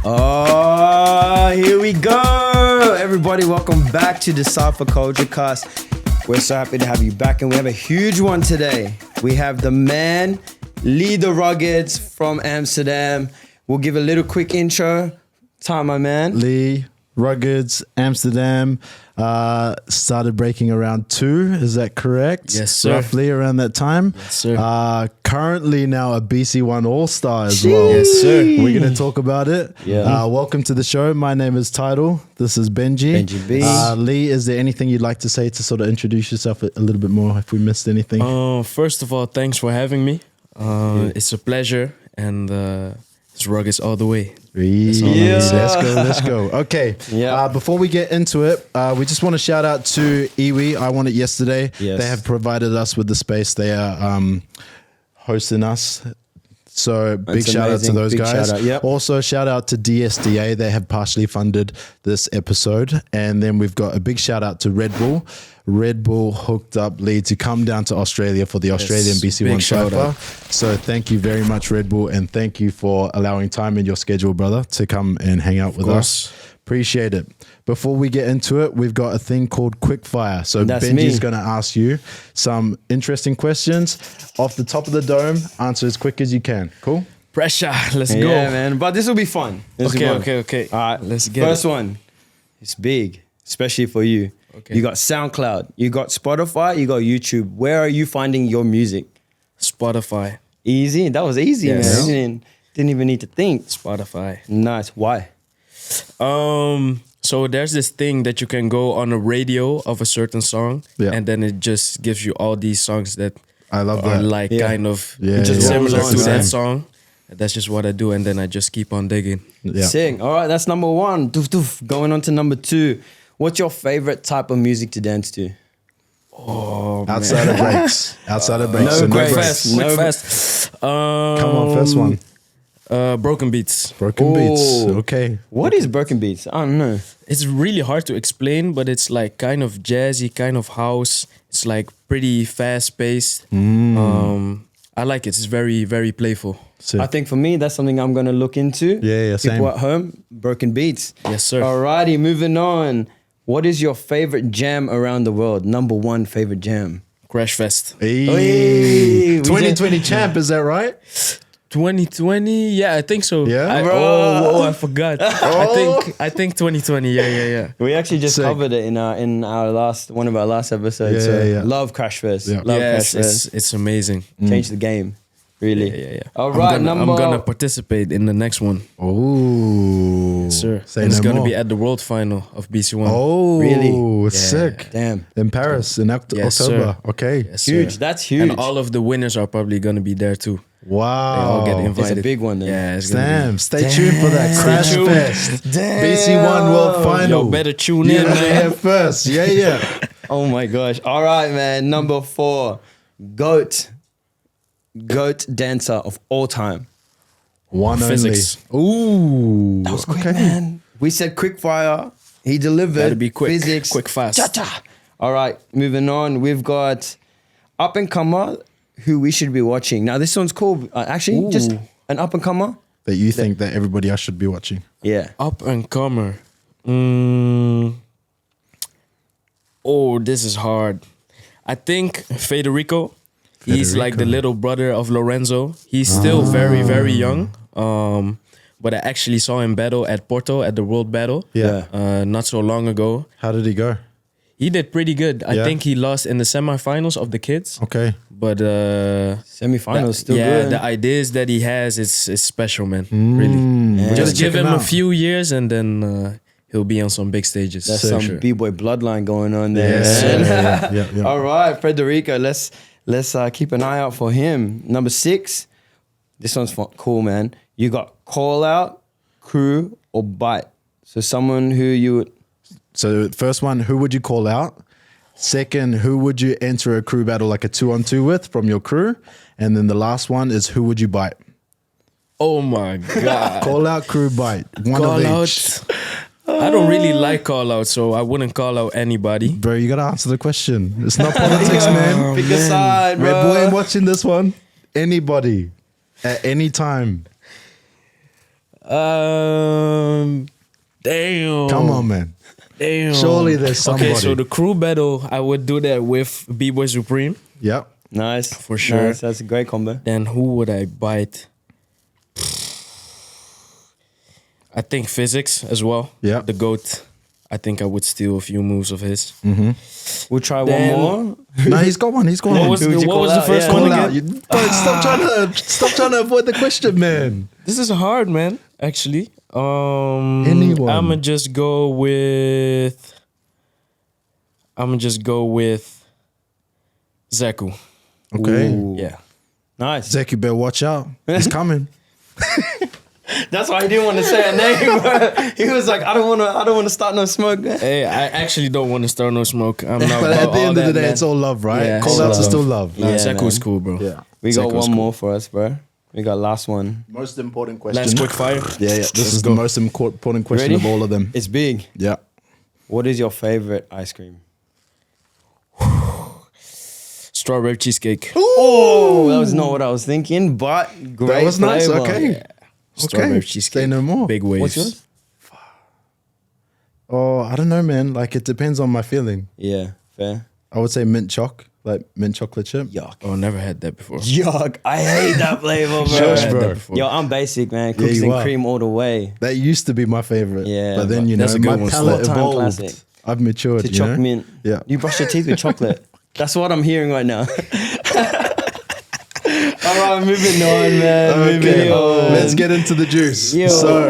Oh, here we go. Everybody, welcome back to Decypher Culture Cast. We're so happy to have you back, and we have a huge one today. We have the man, Lee the Ruggeds from Amsterdam. We'll give a little quick intro. Time, my man. Lee, Ruggeds, Amsterdam, started breaking around 2, is that correct? Yes, sir. Roughly around that time. Yes, sir. Currently now a BC1 AllStar as well. Yes, sir. We're going to talk about it. Yeah. Welcome to the show. My name is Tydal. This is Benji. Benji B. Lee, is there anything you'd like to say to sort of introduce yourself a little bit more if we missed anything? First of all, thanks for having me. It's a pleasure, and it's Ruckus all the way. Yeah. Let's go. Okay. Yeah. Before we get into it, we just want to shout out to Iwi. I Won It Yesterday. Yes. They have provided us with the space. They are hosting us. So big That's shout amazing. out to those Big guys. shout out, yep. Also shout out to DSDA. They have partially funded this episode. And then we've got a big shout out to Red Bull. Red Bull hooked up Lee to come down to Australia for the Australian BC1 big shout Cypher. out. So thank you very much, Red Bull, and thank you for allowing time in your schedule, brother, to come and hang out with us. Appreciate it. Before we get into it, we've got a thing called Quickfire. So That's Benji's me. going to ask you some interesting questions off the top of the dome. Answer as quick as you can. Cool? Pressure. Let's go. Yeah, man. But this will be fun. This will be fun. Okay. All right. Let's get First it. one. It's big, especially for you. Okay. You got SoundCloud. You got Spotify. You got YouTube. Where are you finding your music? Spotify. Easy. That was easy, Yes. man. Didn't even need to think. Spotify. Nice. Why? So there's this thing that you can go on a radio of a certain song, Yeah. and then it just gives you all these songs that I love are that. like Yeah. kind of Yeah, Just yeah. similar rolls to on, that man. song. That's just what I do, and then I just keep on digging. Yeah. Sick. All right. That's number one. Doof, doof. Going on to number 2. What's your favorite type of music to dance to? Outside of breaks. Outside of breaks. No So breaks. breaks. No- Quick fast. Come on, first one. Broken beats. Broken beats. Oh. Okay. What is broken beats? I don't know. It's really hard to explain, but it's like kind of jazzy, kind of house. It's like pretty fast paced. I like it. It's very, very playful. Sick. I think for me, that's something I'm going to look into. Yeah, same. People at home, broken beats. Yes, sir. Alrighty, moving on. What is your favorite jam around the world? Number 1 favorite jam. Crash Fest. Hey. Hey, we 2020 champ, is that right? 2020, yeah, I think so. Yeah? Oh, I forgot. I think 2020. Yeah. We actually just Sick. covered it in one of our last episodes. Yeah, so yeah. love Crash Fest. Yeah. Love Yes, Crash Fest. it's amazing. Changed the game. Really. Yeah. All right, I'm gonna participate in the next one. Oh. Sir. Say And it's no gonna more. be at the world final of BC1. Oh, Really? sick. Damn. In Paris in Yes, October. sir. Okay. Yes, sir. Huge. That's huge. And all of the winners are probably gonna be there too. Wow. They all get it's invited. a big one then. Yeah, it's gonna Damn. Stay tuned for that Crash tuned. Fest. Damn. BC1 World be. Final. Yo, better tune You in, heard it man. here first. Yeah. Oh my gosh. All right, man. Number 4. GOAT dancer of all time. One Physics. only. Ooh. That was quick, man. We said quick fire. He delivered. Gotta be quick. Physics. Quick, fast. Cha-cha. All right, moving on. We've got up and comer who we should be watching. Now, this one's cool. Actually, just an up and comer. That you think that everybody else should be watching. Yeah. Up and comer. Oh, this is hard. I think Federico. He's like the little brother of Lorenzo. He's still very, very young. But I actually saw him battle at Porto at the World Battle. Yeah. Not so long ago. How did he go? He did pretty good. I Yeah. think he lost in the semifinals of the kids. Okay. But Semi-finals still yeah, good. the ideas that he has, it's special, man. Really. Yeah. Just Check give him a out. few years and then he'll be on some big stages. That's So some sure. B-boy bloodline going on there. Yes, man. yeah. All right, Federico. Let's keep an eye out for him. Number 6. This one's cool, man. You got call out, crew, or bite. So someone who you would. So first one, who would you call out? Second, who would you enter a crew battle like a 2-on-2 with from your crew? And then the last one is who would you bite? Oh my God. Call out, crew, bite. One Call of out. each. I don't really like call out, so I wouldn't call out anybody. Bro, you gotta answer the question. It's not politics, man. Pick a side, Red bro. Bull ain't watching this one. Anybody. At any time. Damn. Surely there's somebody. Okay, so the crew battle, I would do that with B-Boy Supreme. Yep. Nice. For sure. Nice. That's a great combo. Then who would I bite? I think Physics as well. Yeah. The GOAT. I think I would steal a few moves of his. We'll try Then- one more. No, he's got one. He's got What one. was, Who would you what call was the out? first Yeah. one Call it again? out. Don't stop trying to avoid the question, man. This is hard, man. Actually, Anyone. I'ma just go with Zeku. Okay. Ooh. Yeah. Nice. Zek, you better watch out. He's coming. That's why he didn't want to say a name. Bro. He was like, I don't want to start no smoke. Hey, I actually don't want to start no smoke. I'm not. But about at the all end of that, the day, man. it's all love, right? Yeah, Call it's outs are love. still love. Nah, Yeah, Zeku's man. cool, bro. Yeah. We got Zeko's one cool. more for us, bro. We got last one. Most important question. Last quick fire. Yeah. This is the most important question Ready? of all of them. It's big. Yeah. What is your favorite ice cream? Strawberry cheesecake. Oh, that was not what I was thinking, but great. That was nice. flavor. Okay. Strawberry Okay. cheesecake. Say no more. Big waves. What's yours? Oh, I don't know, man. Like, it depends on my feeling. Yeah, fair. I would say mint chocolate chip. Yuck. Oh, never had that before. Yuck. I hate that flavor, bro. Shush, Had bro. that before. Yo, I'm basic, man. Cookies you and are. cream all the way. That used to be my favorite. Yeah, But then, but you know, that's a good my one. palate All-time evolved. classic. I've matured, To you know? chocolate mint. Yeah. You brush your teeth with chocolate. That's what I'm hearing right now. All right, moving on, man. Okay, Moving on. let's get into the juice. Yo. So,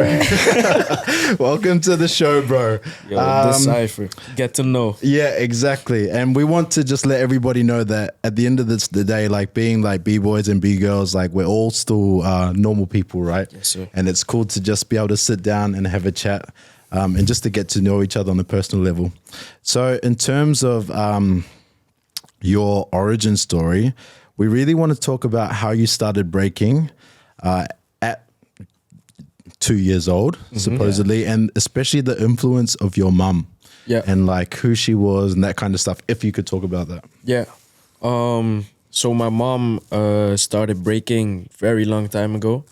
welcome to the show, bro. Yo, Decypher. Get to know. Yeah, exactly. And we want to just let everybody know that at the end of the day, like being like B-boys and B-girls, like we're all still normal people, right? Yes, sir. And it's cool to just be able to sit down and have a chat and just to get to know each other on a personal level. So in terms of your origin story, we really want to talk about how you started breaking at 2 years old, supposedly, and especially the influence of your mum. Yeah. And like who she was and that kind of stuff, if you could talk about that. Yeah. So my mom started breaking very long time ago,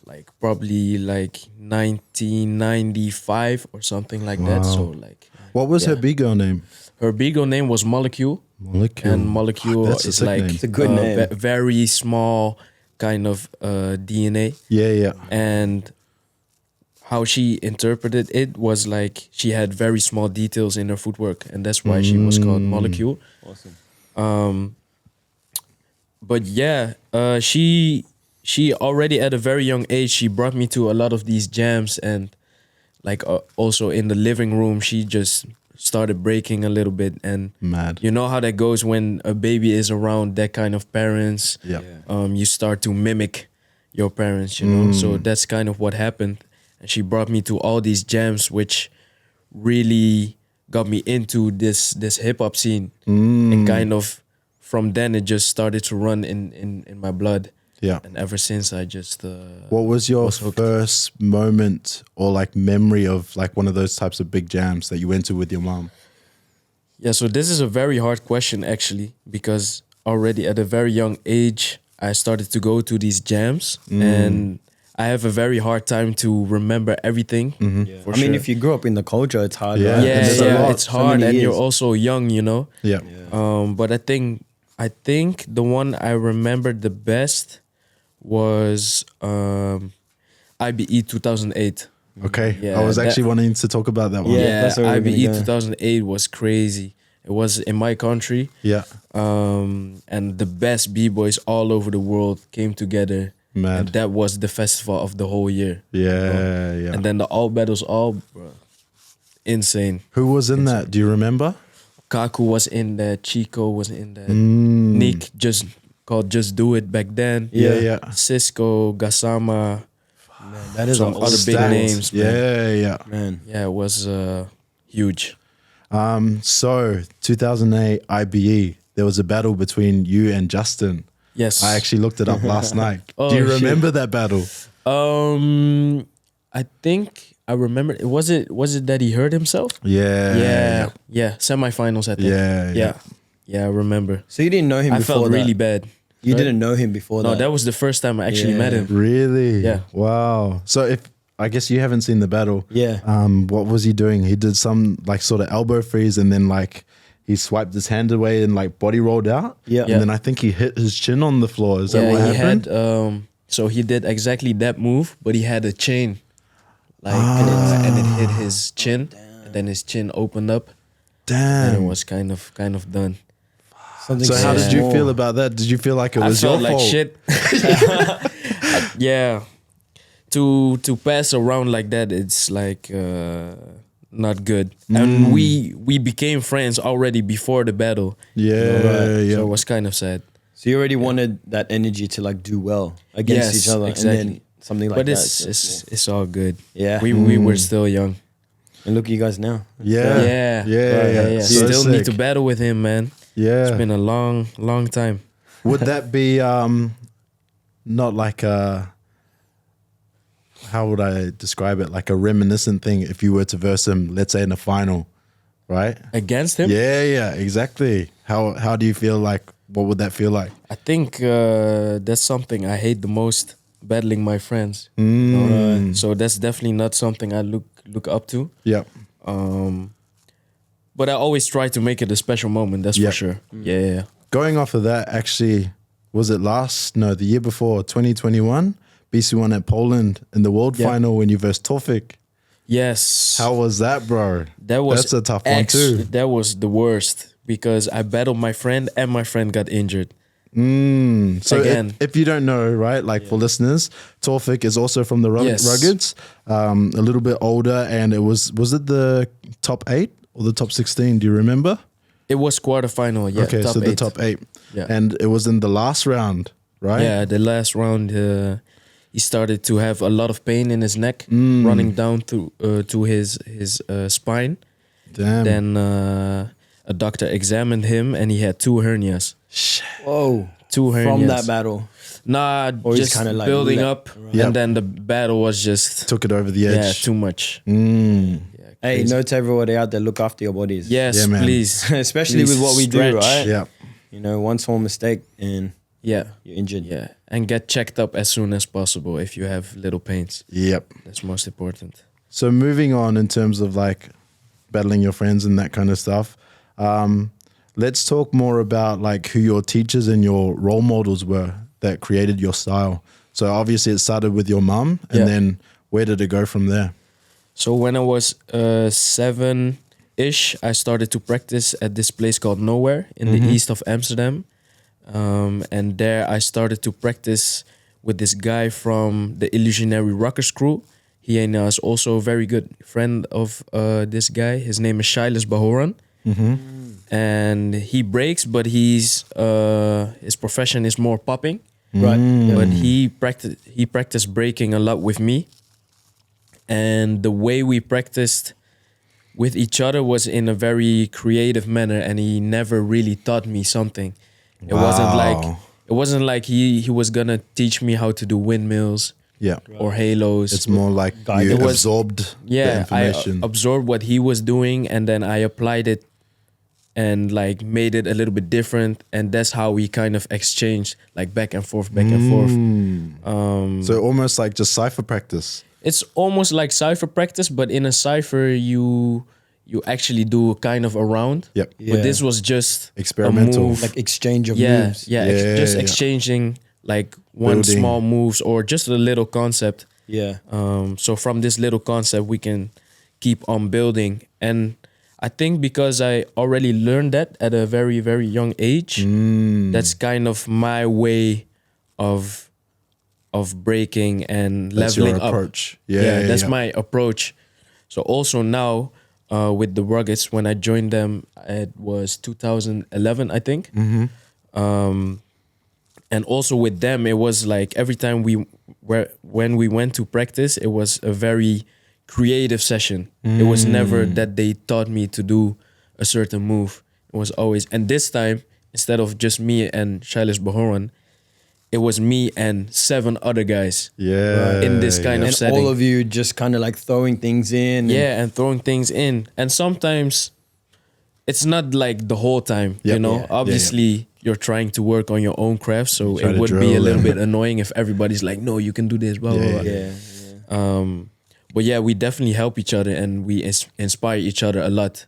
like probably like 1995 or something like that. So like, What was her B-girl name? her B-girl name was Molecule. Molecule. And Molecule That's a is sick like name. It's a good name. very small kind of DNA. Yeah, yeah. And how she interpreted it was like she had very small details in her footwork, and that's why she was called Molecule. Awesome. But yeah, she already at a very young age, she brought me to a lot of these jams, and like also in the living room, she just started breaking a little bit. And Mad. you know how that goes when a baby is around that kind of parents. Yeah. You start to mimic your parents, you know. So that's kind of what happened. And she brought me to all these jams, which really got me into this hip hop scene. And kind of from then it just started to run in my blood. Yeah. And ever since I just What was your was hooked. first moment or like memory of like one of those types of big jams that you went to with your mom? Yeah, so this is a very hard question actually, because already at a very young age I started to go to these jams, and I have a very hard time to remember everything. Yeah. For I mean, sure. if you grew up in the culture, it's hard. Yeah. right? yeah, there's a yeah, lot, it's so hard, many and you're years. also young, you know. Yeah. But I think the one I remembered the best was IBE 2008. Okay. Yeah, I was that- actually wanting to talk about that one. Yeah. Yeah, that's where we're gonna IBE go. 2008 was crazy. It was in my country. Yeah. And the best b-boys all over the world came together. Mad. And that was the festival of the whole year. Yeah. Yeah. And then the all battles, bro, insane. Who was in that? Do you remember? Kaku was in there, Chico was in there, Mm. Nick called Just Do It back then. Yeah. Cisco, Gassama, That is some an other old big stat. names, man. Yeah. Man. Yeah, it was huge. So 2008 IBE, there was a battle between you and Justin. Yes. I actually looked it up last night. Oh, Do you shit. remember that battle? I think I remember. Was it that he hurt himself? Yeah. Yeah. Semifinals, I think. Yeah, I remember. So you didn't know him I before felt that? really bad. You Right? didn't know him before No, that? that was the first time I actually Yeah. met him. Really? Yeah. Wow. So if I guess you haven't seen the battle. Yeah. What was he doing? He did some like sort of elbow freeze, and then like he swiped his hand away and like body rolled out. Yeah. And then I think he hit his chin on the floor. Is that what he happened? had so he did exactly that move, but he had a chain, like and it hit his chin, and then his chin opened up, and it Damn. was kind of done. Something So how did you small. feel about that? Did you feel like it I was felt your like fault? shit. Yeah, to pass around like that, it's like not good. And we became friends already before the battle. Yeah, yeah. So it was kind of sad. So you already wanted that energy to like do well against Yes, each other, exactly. and then something like But that. it's all good. Yeah. We were still young. And look at you guys now. Yeah. Yeah, Yeah. So Still need to sick. battle with him, man. Yeah. It's been a long time. Would that be not like a, how would I describe it? Like a reminiscent thing if you were to verse him, let's say in the final, right? Against him? Yeah, exactly. How do you feel like? What would that feel like? I think that's something I hate the most, battling my friends. So that's definitely not something I look up to. Yeah. But I always try to make it a special moment, that's Yeah. for sure. Yeah. Going off of that, actually, was it the year before, 2021? BC1 at Poland in the world Yeah. final when you versed Tofik. Yes. How was that, bro? That's a tough one too. That was the worst because I battled my friend and my friend got injured. So Again. if you don't know, right, like for listeners, Tofik is also from the Yes. Ruggeds, a little bit older, and it was it the top 8 or the top 16? Do you remember? It was quarterfinal, yeah. Okay, top so the 8. top 8. Yeah. And it was in the last round, right? Yeah, the last round, he started to have a lot of pain in his neck, running down to his spine. Damn. Then a doctor examined him, and he had 2 hernias. Whoa. 2 hernias From that battle. Nah, Or he's just kinda like building let- up, Yep. and then the battle was just Took it over the edge. yeah, too much. Mm. Yeah, Hey, crazy. note to everybody out there, look after your bodies. Yes, Yeah, man. please. Especially Please with what we do, stretch. right? Yeah. You know, one small mistake and Yeah, you're injured. yeah, and get checked up as soon as possible if you have little pains. Yep. That's most important. So moving on in terms of like battling your friends and that kind of stuff, let's talk more about like who your teachers and your role models were that created your style. So obviously it started with your mum, and Yeah. then where did it go from there? So when I was 7-ish, I started to practice at this place called Nowhere in the east of Amsterdam. And there I started to practice with this guy from the illusionary Ruckus crew. He is also a very good friend of this guy. His name is Silas Bahoran. And he breaks, but his profession is more popping. Right. But he practiced breaking a lot with me. And the way we practiced with each other was in a very creative manner, and he never really taught me something. It wasn't like he was gonna teach me how to do windmills Yeah. or halos. It's more like you It was- absorbed the yeah, I information. absorbed what he was doing, and then I applied it and like made it a little bit different, and that's how we kind of exchanged like back and forth. So almost like just Cypher practice. It's almost like Cypher practice, but in a Cypher you actually do kind of a round. Yep. Yeah. But this was just Experimental. a move. Like exchange of yeah, moves. yeah, Yeah. exchanging like one Building. small moves or just a little concept. Yeah. So from this little concept, we can keep on building. And I think because I already learned that at a very, very young age, that's kind of my way of breaking and That's your leveling up. approach. Yeah, that's yeah. my approach. So also now with the Ruggeds, when I joined them, it was 2011, I think. And also with them, it was like every time when we went to practice, it was a very creative session. It was never that they taught me to do a certain move. It was always, and this time, instead of just me and Silas Bahoran, it was me and 7 other guys. Yeah. In this kind of And setting. all of you just kind of like throwing things in. Yeah, and throwing things in. And sometimes it's not like the whole time, you Yep. know? Yeah, yeah, Obviously, you're trying to work on your own craft, so Try it to would be drill a little them. bit annoying if everybody's like, no, you can do this, blah, blah, Yeah, blah. Yeah. but yeah, we definitely help each other and we inspire each other a lot.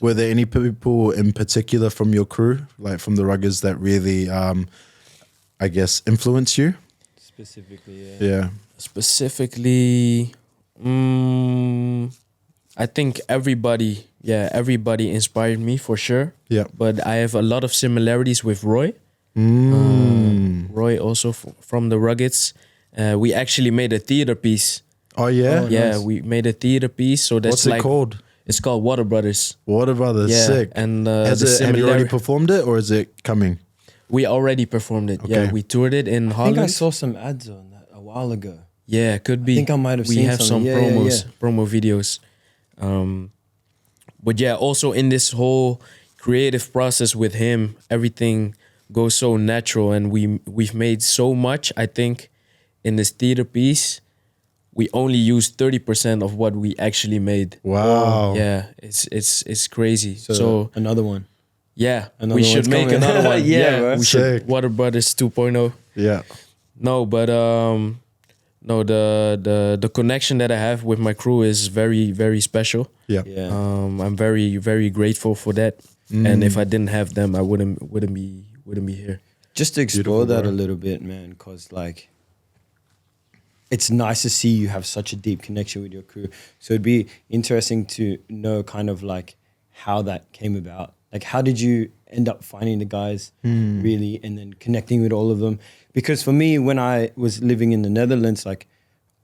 Were there any people in particular from your crew, like from the Ruggers, that really, I guess, influence you? Specifically, Yeah. Specifically, I think everybody inspired me for sure. Yeah. But I have a lot of similarities with Roy. Roy also from the Ruggeds. We actually made a theater piece. Oh, yeah? Nice. We made a theater piece. So that's What's it called? It's called Water Brothers. Water Brothers, Yeah, sick. and have you already performed it or is it coming? We already performed it. Okay. Yeah, we toured it in I Holland. think I saw some ads on that a while ago. Yeah, could be. I think I might have we seen have some something. promo videos. But yeah, also in this whole creative process with him, everything goes so natural, and we've made so much. I think in this theater piece, we only used 30% of what we actually made. Wow. Yeah, it's crazy. So another one. Yeah, Another we should one's make coming. another one. Yeah, bro. we Sick. should. Water Brothers 2.0. Yeah. No, but no, the connection that I have with my crew is very, very special. Yeah. Yeah. I'm very, very grateful for that. And if I didn't have them, I wouldn't be here. Just to explore Beautiful, that bro. a little bit, man, because like it's nice to see you have such a deep connection with your crew. So it'd be interesting to know kind of like how that came about. Like, how did you end up finding the guys really and then connecting with all of them? Because for me, when I was living in the Netherlands, like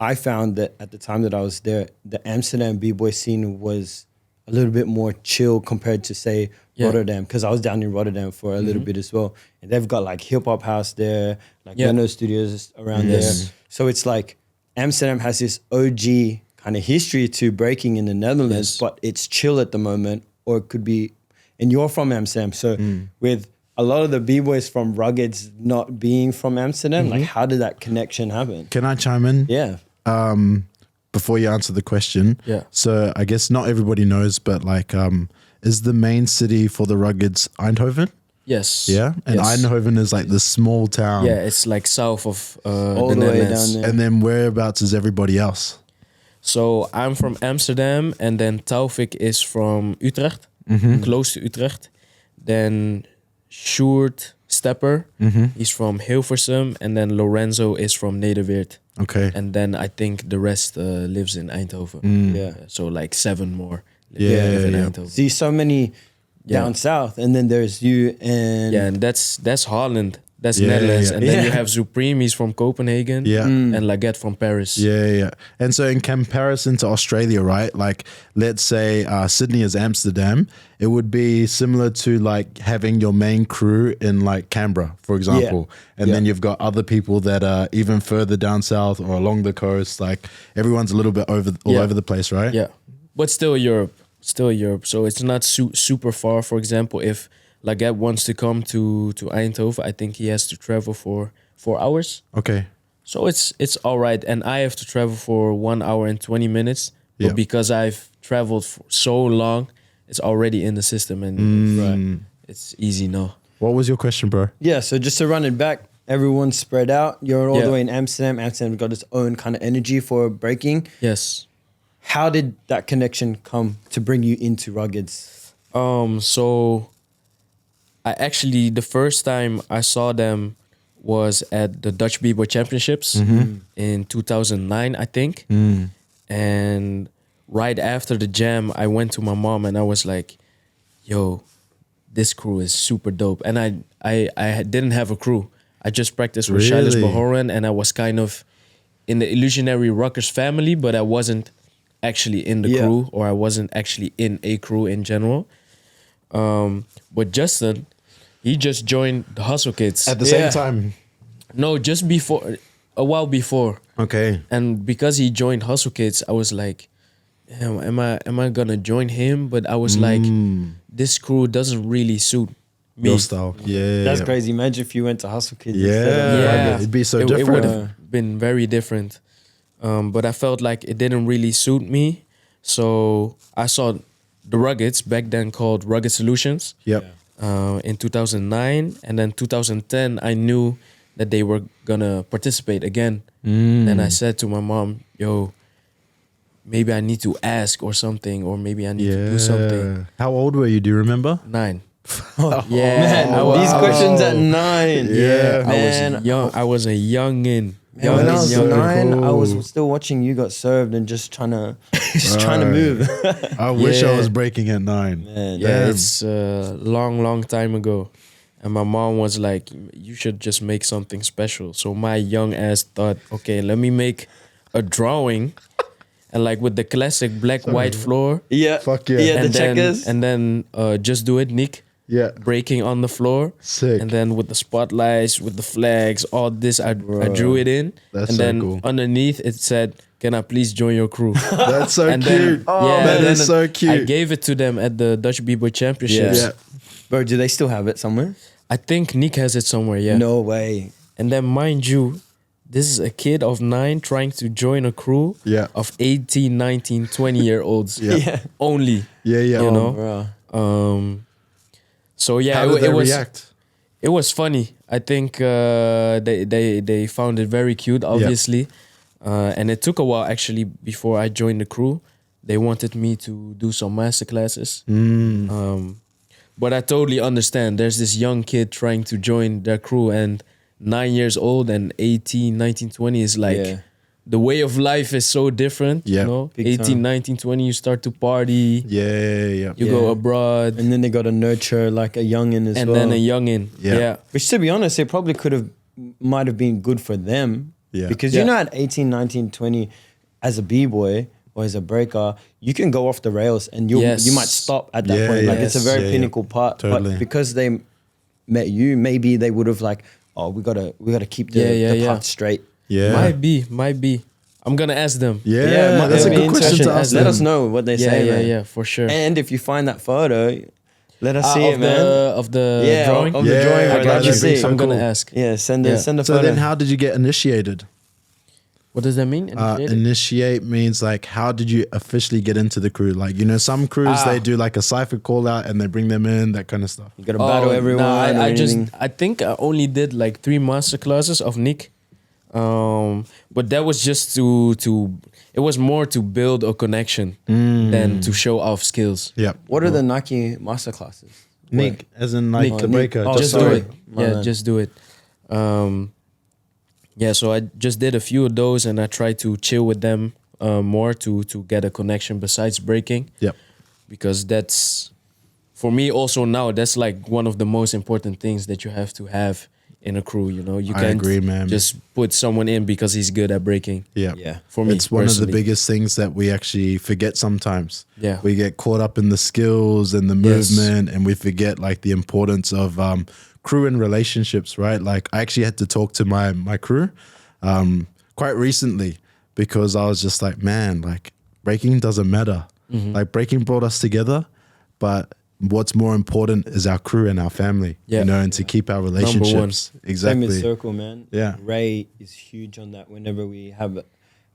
I found that at the time that I was there, the Amsterdam b-boy scene was a little bit more chill compared to, say, Rotterdam, because I was down in Rotterdam for a little bit as well. And they've got like hip hop house there, like Benno studios around there. So it's like Amsterdam has this OG kind of history to breaking in the Netherlands, but it's chill at the moment, or it could be, and you're from Amsterdam. So with a lot of the b-boys from Ruggeds not being from Amsterdam, like how did that connection happen? Can I chime in? Yeah. Before you answer the question. Yeah. So I guess not everybody knows, but like, is the main city for the Ruggeds Eindhoven? Yes. Yeah. And Yes. Eindhoven is like the small town. Yeah, it's like south of All the the way Netherlands. down there. And then whereabouts is everybody else? So I'm from Amsterdam, and then Taufik is from Utrecht, close to Utrecht. Then Sjoerd Stepper, he's from Hilversum, and then Lorenzo is from Nederweert. Okay. And then I think the rest lives in Eindhoven. Yeah. So like 7 more live Yeah, in yeah. Eindhoven. See so many down south, and then there's you and Yeah, and that's Holland. That's Yeah, Netherlands. yeah. And then you Yeah. have Supreme, he's from Copenhagen. Yeah. And Laguette from Paris. Yeah. And so in comparison to Australia, right? Like, let's say Sydney is Amsterdam, it would be similar to like having your main crew in like Canberra, for example. And then you've got other people that are even further down south or along the coast. Like everyone's a little bit all over the place, right? Yeah, but still Europe. So it's not super far. For example, if Laguette wants to come to Eindhoven, I think he has to travel for 4 hours. Okay. So it's all right. And I have to travel for 1 hour and 20 minutes. But Yeah. because I've traveled for so long, it's already in the system, and it's easy now. What was your question, bro? Yeah, so just to run it back, everyone's spread out. You're all Yeah. the way in Amsterdam. Amsterdam's got its own kind of energy for breaking. Yes. How did that connection come to bring you into Ruggeds? So I actually, the first time I saw them was at the Dutch B-Boy Championships in 2009, I think. And right after the jam, I went to my mom and I was like, yo, this crew is super dope. And I didn't have a crew. I just practiced with Shailesh Really? Bahoran, and I was kind of in the illusionary Ruckus family, but I wasn't actually in the Yeah. crew, or I wasn't actually in a crew in general. But Justin, he just joined the Hustle Kids. At the Yeah. same time. No, just before, a while before. Okay. And because he joined Hustle Kids, I was like, damn, am I gonna join him? But I was like, this crew doesn't really suit me. Your style. Yeah. That's crazy. Imagine if you went to Hustle Kids. Yeah. instead of Yeah, It'd be so It different. would have been very different. But I felt like it didn't really suit me. So I saw the Ruggeds, back then called Rugged Solutions, Yep. in 2009. And then 2010, I knew that they were gonna participate again. And I said to my mom, yo, maybe I need to ask or something, or maybe I need to do something. How old were you? Do you remember? 9. Yeah, man, these questions at 9. Yeah, man. I was young. I was a youngin. Man, when I was Youngin. 9, I was Cool. still watching You Got Served and just trying to move. I wish I Yeah. was breaking at 9. Man, Yeah, Damn. it's a long time ago. And my mom was like, you should just make something special. So my young ass thought, okay, let me make a drawing. And like with the classic black, white floor. yeah, Fuck yeah. yeah, the and then, checkers. And then just do it, Nick. Yeah. Breaking on the floor. Sick. And then with the spotlights, with the flags, all this, I drew it in. That's and so then cool. underneath it said, can I please join your crew? That's so And cute. then, yeah, that and is then so I cute. gave it to them at the Dutch B-Boy Championships. Yeah. Bro, do they still have it somewhere? I think Nick has it somewhere, yeah. No way. And then mind you, this is a kid of 9 trying to join a crew Yeah. of 18, 19, 20-year-olds Yeah. only. Yeah, yeah. You know? Bro. So yeah, How did they it was react? it was funny. I think they found it very cute, obviously. And it took a while actually before I joined the crew. They wanted me to do some master classes. But I totally understand. There's this young kid trying to join their crew, and 9 years old and 18, 19, 20 is like Yeah. the way of life is so different. Yeah. You know, Big 18, time. 19, 20, you start to party, Yeah. you Yeah. go abroad, And then they got to nurture like a youngin as and well. then a youngin. Yeah. Yeah. Which, to be honest, it probably might have been good for them. Yeah. Because Yeah. you know, at 18, 19, 20, as a b-boy or as a breaker, you can go off the rails and you Yes. might stop at that Yeah, point. Like it's a yes. very Yeah, yeah. pinnacle part. Totally. But because they met you, maybe they would have like, oh, we gotta keep the Yeah. path straight. Yeah. Might be. I'm gonna ask them. Yeah, that's a it'd be good question to interesting. ask Let them. us know what they Yeah, say, man. yeah, for sure. And if you find that photo, let us see of it, man. of the Yeah, drawing. of the Yeah, drawing. I I'd got like you. to see. So I'm gonna cool. ask. Yeah, send Yeah. a So photo. then how did you get initiated? What does that mean? Initiated? Initiate means like, how did you officially get into the crew? Like, you know, some crews, they do like a Cypher call out and they bring them in, that kind of stuff. You gotta battle everyone. Nah, or I anything. I think I only did like 3 master classes of Nick. But that was just it was more to build a connection than to show off skills. Yeah. What are the Nike masterclasses? Nick, as in like Nick. the breaker. Oh, Just sorry. do it. My Yeah, bad. just do it. Yeah, so I just did a few of those and I tried to chill with them more to get a connection besides breaking. Yep. Because that's, for me also now, that's like one of the most important things that you have to have in a crew, you know? You I can't agree, man. just put someone in because he's good at breaking. Yeah. Yeah. For me, It's one of the personally. biggest things that we actually forget sometimes. Yeah. We get caught up in the skills and the Yes. movement and we forget like the importance of crew and relationships, right? Like I actually had to talk to my crew quite recently because I was just like, man, like breaking doesn't matter. Mm-hmm. Like breaking brought us together, but what's more important is our crew and our family, Yeah. you know, and to keep our relationships. Same Exactly. with Circle, man. Yeah. Ray is huge on that. Whenever we have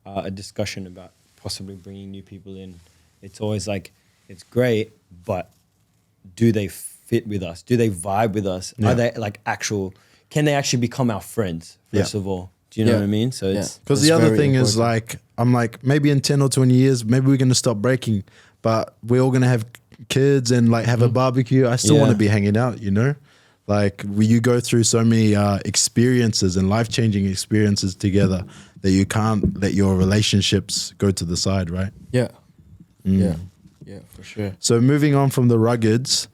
a discussion about possibly bringing new people in, it's always like, it's great, but do they fit with us? Do they vibe with us? Yeah. Are they like can they actually become our friends, first Yeah. of all? Do you know Yeah. what I mean? So Yeah. it's, Because That's the other very thing is important. like, I'm like, maybe in 10 or 20 years, maybe we're going to stop breaking, but we're all going to have kids and like have a barbecue. I still want Yeah. to be hanging out, you know? Like you go through so many experiences and life-changing experiences together that you can't let your relationships go to the side, right? Yeah. Yeah. Yeah, for sure. So moving on from the Ruggeds,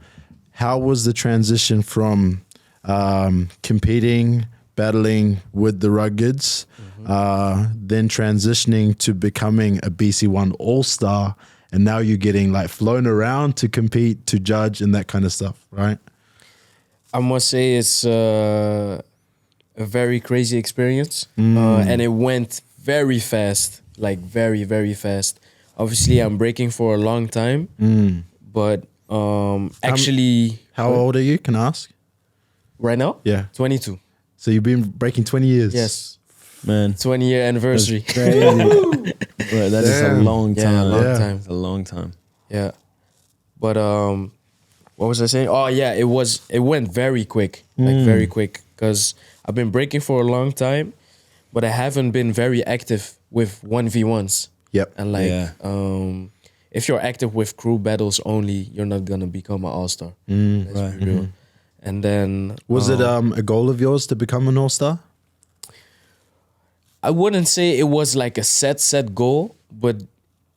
how was the transition from competing, battling with the Ruggeds, then transitioning to becoming a BC1 AllStar, and now you're getting like flown around to compete, to judge, and that kind of stuff, right? I must say it's a very crazy experience, and it went very fast, like very, very fast. Obviously, I'm breaking for a long time, but actually, How old are you? Can I ask? right now, Yeah. 22. So you've been breaking 20 years. Yes, man, 20-year anniversary. crazy. Bro, that is a Damn. long time. Yeah, a long Yeah. time. It's a long time. Yeah, but what was I saying? Oh yeah, it went very quick, like very quick, because I've been breaking for a long time, but I haven't been very active with 1v1s. Yep. And if you're active with crew battles only, you're not gonna become an all-star. Let's be real. And then Was it a goal of yours to become an all-star? I wouldn't say it was like a set goal, but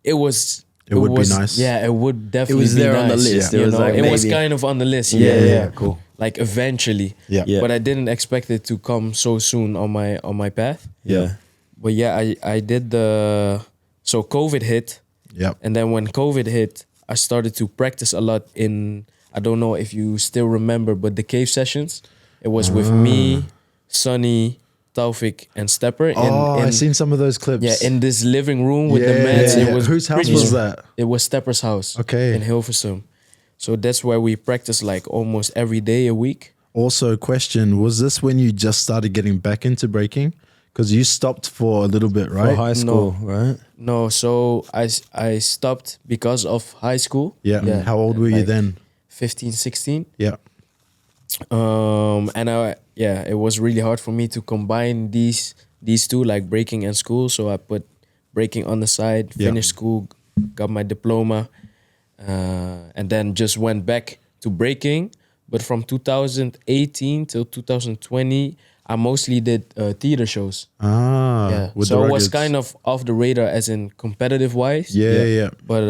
it was. It would be nice. Yeah, it would definitely. It was be there nice. on the list. You It was know, like it was maybe- kind of on the list. Yeah, cool. Like eventually. Yeah. But I didn't expect it to come so soon on my path. Yeah. But yeah, I did so COVID hit. Yep. And then when COVID hit, I started to practice a lot in, I don't know if you still remember, but the cave sessions. It was with me, Sonny, Taufik, and Stepper. I've seen some of those clips. Yeah, in this living room with the mats. Yeah. It was Whose house pretty- was that? It was Stepper's house. Okay. In Hilversum. So that's where we practice like almost every day a week. Also, question, was this when you just started getting back into breaking? Because you stopped for a little bit, For right? high school, right? No, so I stopped because of high school. Yeah. How old were you like then? 15, 16. Yeah. And it was really hard for me to combine these two, like breaking and school. So I put breaking on the side, finished school, got my diploma, and then just went back to breaking. But from 2018 till 2020, I mostly did theater shows. With So the it was Ruckus. kind of off the radar as in competitive wise. Yeah. But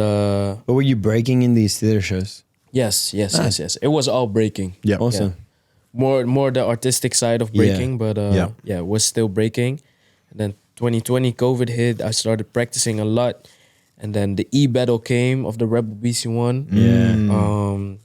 But were you breaking in these theater shows? yes. It was all breaking. Yeah. Awesome. More the artistic side of breaking, but it was still breaking. And then 2020 COVID hit, I started practicing a lot. And then the battle came of the Rebel BC1. Yeah.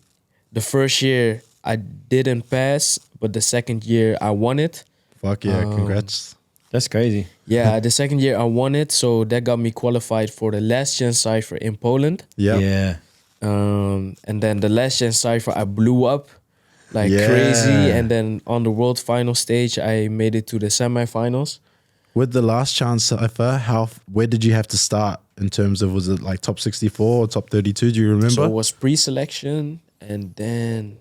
The first year I didn't pass, but the second year I won it. Fuck yeah, congrats. That's crazy. Yeah, the second year I won it, so that got me qualified for the last chance Cypher in Poland. Yeah. And then the last chance Cypher I blew up like Yeah. crazy, and then on the world final stage I made it to the semifinals. With the last chance Cypher, where did you have to start in terms of, was it like top 64 or top 32? Do you remember? So it was pre-selection and then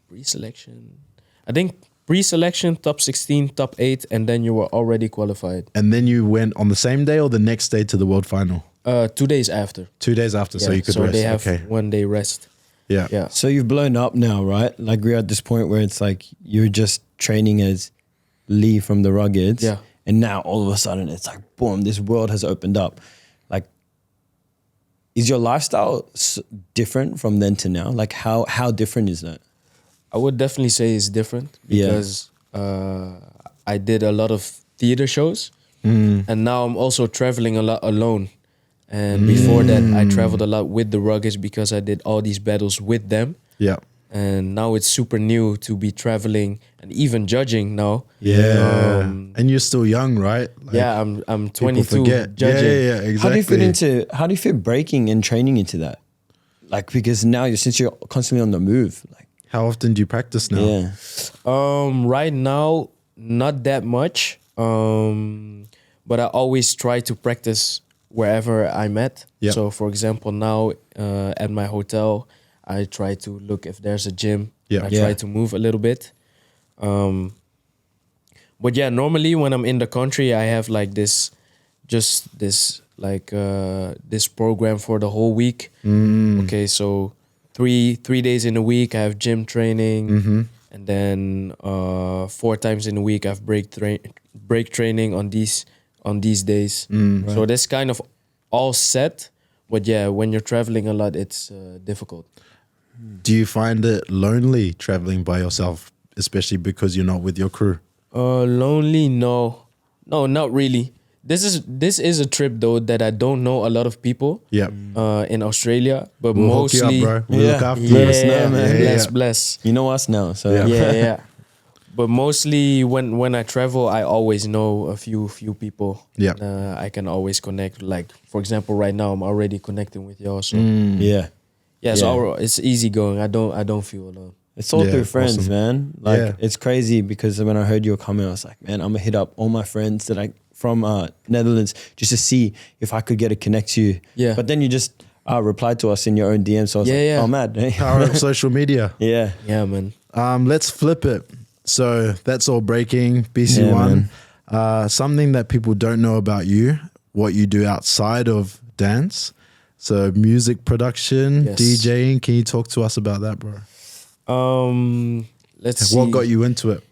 pre-selection. I think pre-selection, top 16, top 8, and then you were already qualified. And then you went on the same day or the next day to the world final? 2 days after. 2 days after, so you could rest. they have Okay. 1 day rest. Yeah. Yeah. So you've blown up now, right? Like we're at this point where it's like you're just training as Lee from the Ruggeds. Yeah. And now all of a sudden it's like, boom, this world has opened up. Like, is your lifestyle different from then to now? Like how different is that? I would definitely say it's different Yeah. because I did a lot of theater shows, and now I'm also traveling a lot alone. And before that, I traveled a lot with the Ruckus because I did all these battles with them. Yeah. And now it's super new to be traveling and even judging now. Yeah. And you're still young, right? Like, Yeah, I'm people 22 forget. judging. Yeah, exactly. How do you fit breaking and training into that? Like, because now since you're constantly on the move, like, How often do you practice now? yeah. Right now, not that much. But I always try to practice wherever I'm at. Yep. So for example, now at my hotel, I try to look if there's a gym. Yeah. I Yeah. try to move a little bit. But yeah, normally when I'm in the country, I have like this program for the whole week. Okay, so three days in a week I have gym training, and then 4 times in a week I have break training on these days. So that's kind of all set. But yeah, when you're traveling a lot, it's difficult. Do you find it lonely traveling by yourself, especially because you're not with your crew? Lonely? No, not really. This is a trip though that I don't know a lot of people. Yeah. In Australia, but We'll hook you mostly, up, bro. We'll look after you. Let us know, man. Bless. You know us now, so Yeah. But mostly when I travel, I always know a few people. Yeah. I can always connect. Like for example, right now I'm already connecting with y'all. So yeah. it's easy going. I don't feel alone. It's all Yeah, through friends, awesome. man. Like Yeah. it's crazy because when I heard you were coming, I was like, man, I'm gonna hit up all my friends that I from Netherlands just to see if I could get to connect to you. Yeah. But then you just replied to us in your own DM, so I was like, Yeah. oh, mad. Power of social media. Yeah. Yeah, man. Let's flip it. So that's all breaking. Yeah, BC1. man. Something that people don't know about you. what you do outside of dance. So music production, Yes. DJing. Can you talk to us about that, bro? Let's see. What got you into it?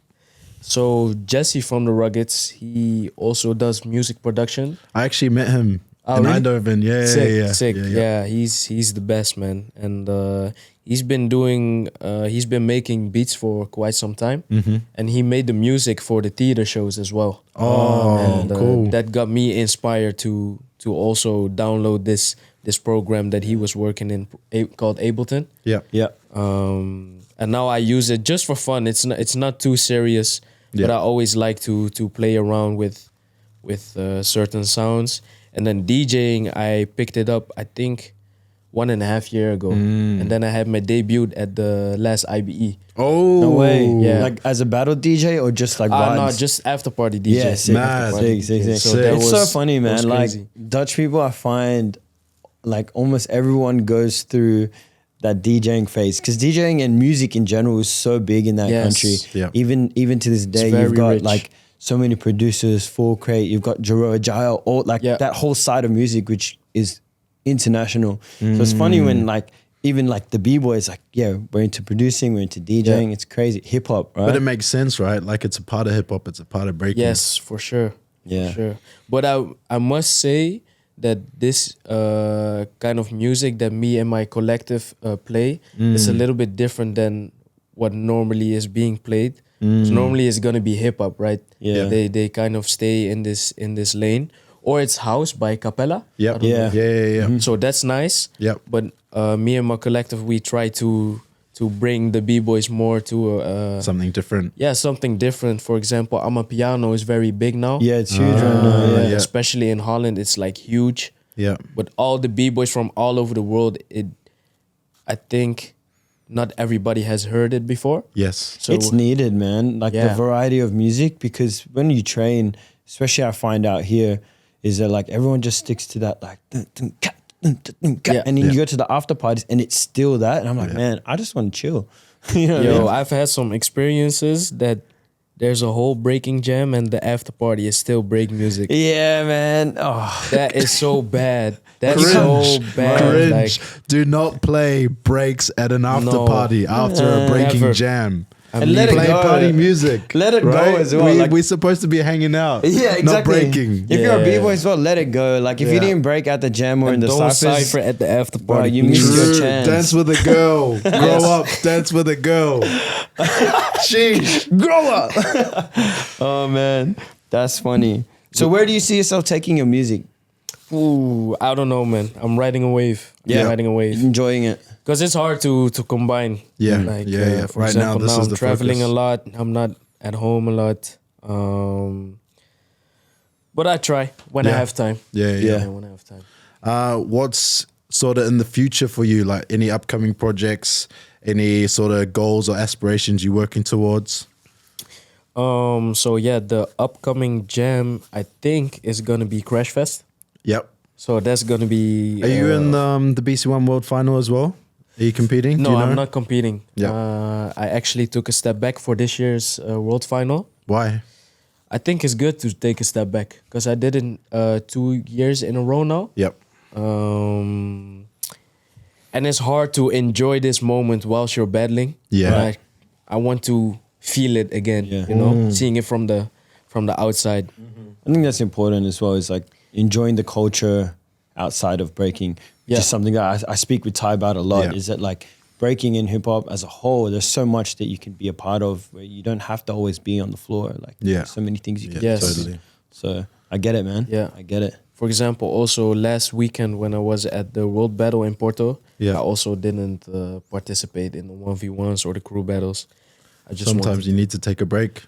So Jesse from the Ruggeds, he also does music production. I actually met him Oh, in really? Eindhoven. Yeah, Sick, yeah, yeah. sick. Yeah, Yeah, he's the best, man. And he's been making beats for quite some time. And he made the music for the theater shows as well. Oh, And cool. that got me inspired to also download this program that he was working in called Ableton. Yeah. Yeah. And now I use it just for fun. It's not too serious, but Yeah. I always like to play around with certain sounds. And then DJing, I picked it up, I think, 1.5 years ago. And then I had my debut at the last IBE. Oh, No way. Yeah. Like as a battle DJ or just like No, vibes? just after party DJ. Yeah, sick. Mad. Sick, sick, sick. So that It's was so funny, that was man. Like crazy. Dutch people, I find like almost everyone goes through that DJing phase because DJing and music in general is so big in that Yes. country. Yeah. Even to this day, very you've got rich. like so many producers, Full Crate. You've got Jero Agile, all like Yeah. that whole side of music, which is international. So it's funny when like even like the b-boys, like yeah, we're into producing, we're into DJing. It's crazy, hip hop, right? But it makes sense, right? Like it's a part of hip hop, it's a part of breaking. Yes, for sure. Yeah. For sure. But I must say that this kind of music that me and my collective play is a little bit different than what normally is being played. 'Cause normally it's gonna be hip hop, right? Yeah. They kind of stay in this lane, or it's house by Capella. Yep. I don't Yeah. know. Yeah. So that's nice. Yep. But me and my collective, we try to bring the b-boys more to Something different. something different. For example, Amapiano is very big now. Yeah, it's huge right now. Yeah. yeah. Especially in Holland, it's like huge. Yeah. But all the b-boys from all over the world, I think not everybody has heard it before. Yes. So It's needed, man. Like the Yeah. variety of music, because when you train, especially I find out here, is that like everyone just sticks to that like dun, dun, ka, dun, dun, dun, ka. Yeah. And then Yeah. you go to the after parties and it's still that. And I'm like, man, I just want to chill. You know what I yo, mean? I've had some experiences that there's a whole breaking jam and the after party is still break music. Yeah, man. Oh, That is so bad. That's Cringe. so bad. Cringe. Like, Do not play breaks at an after No. party after a breaking Never. jam. And let it Play go. party music. Let it go right? as well, We're like- supposed to be hanging out. yeah, exactly. Not breaking. If you're a Yeah. b-boy as well, let it go. Like if you Yeah. didn't break at the jam or in and the don't Cyphers, Cypher at the after Bro, party. you missed your True. chance. Dance with a girl. Grow up. Dance with a girl. Sheesh. grow up. Oh man, that's funny. So where do you see yourself taking your music? Ooh, I don't know, man. I'm riding a wave. Yeah. I'm riding a wave. Enjoying it. Because it's hard to combine. Yeah, Like, yeah. For Right now, example, this is I'm the traveling focus. a lot. I'm not at home a lot. But I try when I Yeah. have time. Yeah. When I have time. What's sort of in the future for you? Like any upcoming projects, any sort of goals or aspirations you're working towards? So yeah, the upcoming jam I think is gonna be Crash Fest. Yep. So that's gonna be. Are you in the BC1 World Final as well? Are you competing? No, Do you know? I'm not competing. Yeah. I actually took a step back for this year's World Final. Why? I think it's good to take a step back because I did it 2 years in a row now. Yep. And it's hard to enjoy this moment whilst you're battling. Yeah. But I want to feel it again. Yeah. You know, seeing it from the outside. I think that's important as well. Is like enjoying the culture outside of breaking. Yeah. Just something that I speak with Ty about a lot. Yeah. Is that like breaking in hip hop as a whole? There's so much that you can be a part of where you don't have to always be on the floor. Like Yeah. there's so many things you can. Yeah, Yes. totally. So I get it, man. Yeah. I get it. For example, also last weekend when I was at the World Battle in Porto, Yeah. I also didn't participate in the 1v1s or the crew battles. I just Sometimes wanted- you need to take a break.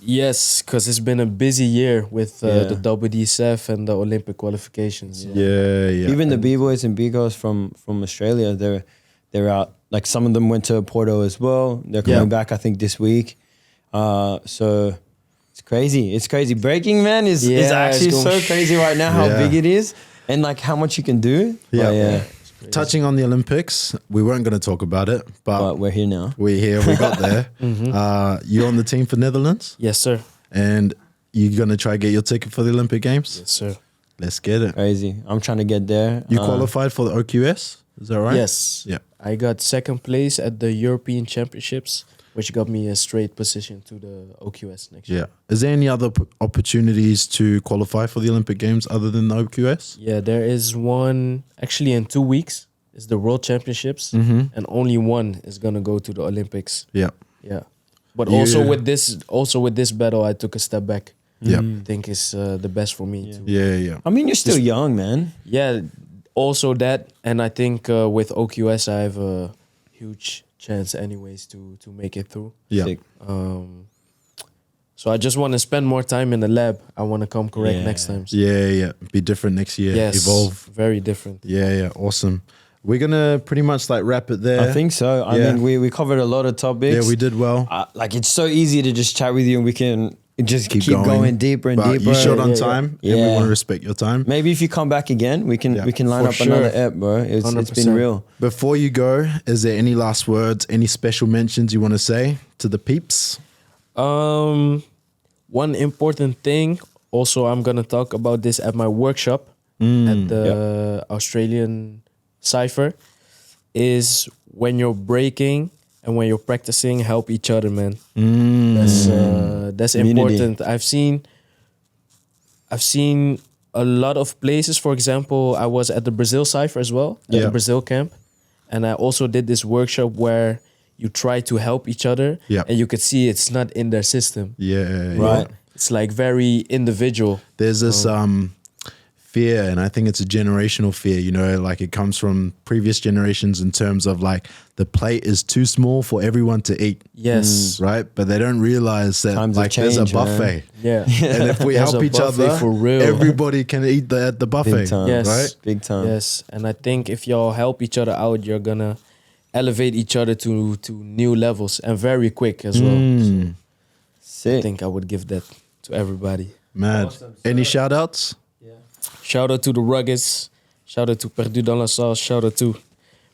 Yes, because it's been a busy year with Yeah. the WDCF and the Olympic qualifications. Yeah. Even the b-boys and b-girls from Australia, they're out. Like some of them went to Porto as well. They're coming Yeah. back, I think, this week. So it's crazy. It's crazy. Breaking, man, is Yeah, actually it's so going- crazy right now. How Yeah. big it is and like how much you can do. Yeah. But yeah. Touching on the Olympics, we weren't going to talk about it, but But we're here now. we're here. We got there. You're on the team for Netherlands, Yes, sir. and you're going to try to get your ticket for the Olympic Games. Yes, sir. Let's get it. Crazy. I'm trying to get there. You qualified for the OQS? Is that right? Yes. Yeah. I got second place at the European Championships, which got me a straight position to the OQS next year. Yeah. Is there any other opportunities to qualify for the Olympic Games other than the OQS? Yeah, there is one actually in 2 weeks. It's the World Championships, Mm-hmm. and only one is gonna go to the Olympics. Yeah. Yeah, but Yeah. also with this battle, I took a step back. Yeah. I think it's the best for me. Yeah. To, Yeah. I mean, you're still young, man. yeah, also that, and I think with OQS, I have a huge chance, anyways, to make it through. Yeah. Sick. So I just want to spend more time in the lab. I want to come correct Yeah. next time. So Yeah. Be different next year. yes, Evolve. very different. Yeah. Awesome. We're gonna pretty much like wrap it there. I think so. I Yeah. think we covered a lot of topics. Yeah, we did well. Like, it's so easy to just chat with you and we can just keep going deeper and But deeper. you showed on Yeah, time, and we Yeah. want to respect your time. Maybe if you come back again, we can line For up sure. another ep, bro. It's been 100%. real. Before you go, is there any last words, any special mentions you want to say to the peeps? One important thing. Also, I'm gonna talk about this at my workshop at the Australian Cypher. Is when you're breaking and when you're practicing, help each other, man. That's Community. important. I've seen a lot of places. For example, I was at the Brazil Cypher as well, at Yeah. the Brazil camp, and I also did this workshop where you try to help each other, Yeah. and you could see it's not in their system. Yeah. Right. It's like very individual. There's this fear, and I think it's a generational fear, you know, like it comes from previous generations in terms of like the plate is too small for everyone to eat. Yes. Right? But they don't realize that Times have like there's a changed, man. buffet. Yeah. And if we There's help a each buffet other, for real. everybody can eat at the buffet. Big time. Yes. Right? Big time. Yes. And I think if y'all help each other out, you're gonna elevate each other to new levels and very quick as well. So I Sick. think I would give that to everybody. Mad. Any shout outs? Shout out to the Ruckus. Shout out to Perdu dans la Sauce. Shout out to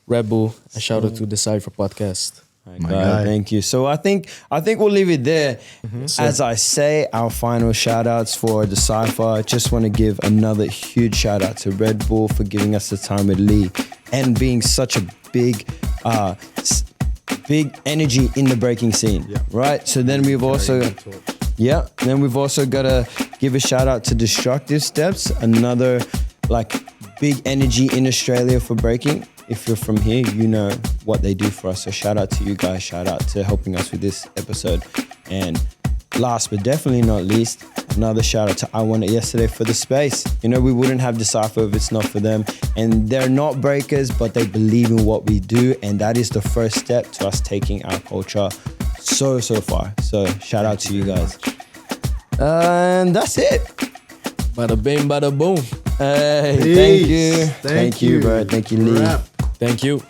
Red Bull. And shout out to the Cypher podcast. My God, guy. thank you. So I think we'll leave it there. sir. As I say, our final shout outs for Decypher. I just want to give another huge shout out to Red Bull for giving us the time with Lee and being such a big energy in the breaking scene. Yeah. Right? So then we've also got to give a shout out to Destructive Steps, another like big energy in Australia for breaking. If you're from here, you know what they do for us. So shout out to you guys. Shout out to helping us with this episode. And last but definitely not least, another shout out to I Want It Yesterday for the space. You know, we wouldn't have Decypher if it's not for them. And they're not breakers, but they believe in what we do. And that is the first step to us taking our culture so far. So shout out to you guys. And that's it. Bada bing, bada boom. Hey, Peace. thank you. Thank Thank you, you. bro. Thank you, Lee. Wrap. Thank you.